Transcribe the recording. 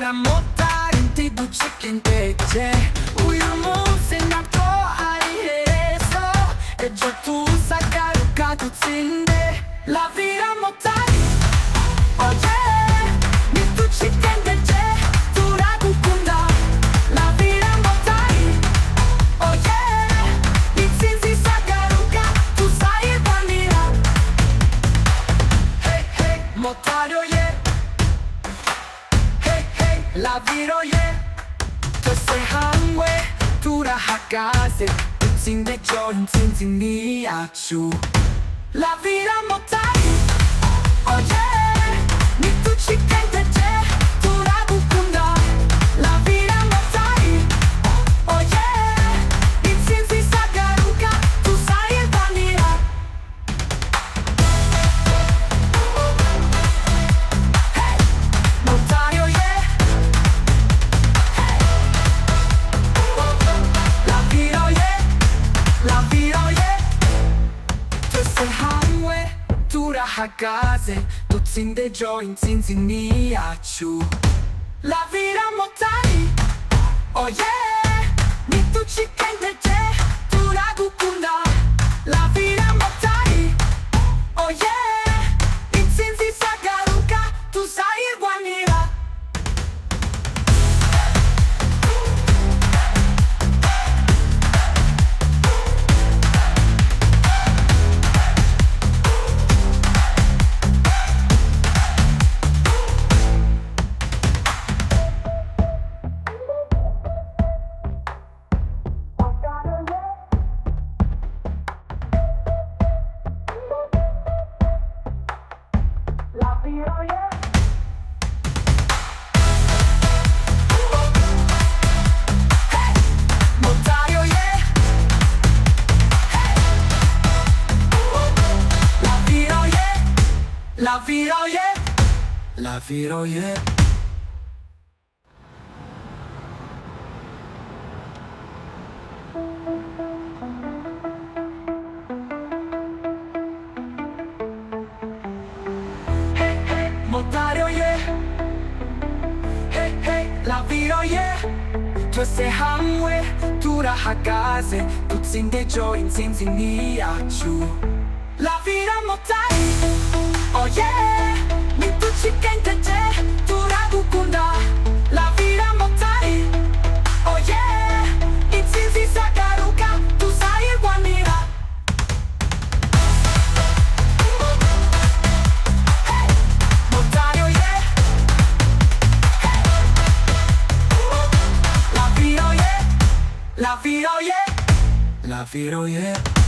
vita mortale ti duce che in te c'è uiamo se na to ai eso e già tu sai che tu zinde la vita mortale oh yeah mi tu ci tende c'è tu la bucunda la vita mortale oh yeah mi zinzi sagaruka tu sai il banira hey hey mortale oh yeah la viro ye to se hangwe tura hakase tsin de chon tsin ni achu la vira motai oh yeah ni tu chicken de che tura bukunda la vira motai oh yeah ni tsin sagaruka tu sai il vanira hey motai oh yeah Hakaze, tutti in de joint zinzini achu la vira motai oh yeah ni tu chicken de te tu la gukunda la vira motai oh yeah in zinzi sagaruka tu sai il guanira La viro yeah, la viro yeah. Hey hey, motario yeah. Hey hey, la viro yeah. Tu se hamwe, tura hakaze, tutsin de join zinzini achu. La vira motai. Oh yeah, mi tu chicken te tu la bukunda la vira motai oh yeah, itzizi sagaruka tu sai il guanira hey, motai oh yeah hey, la viro yeah, la viro yeah, la viro yeah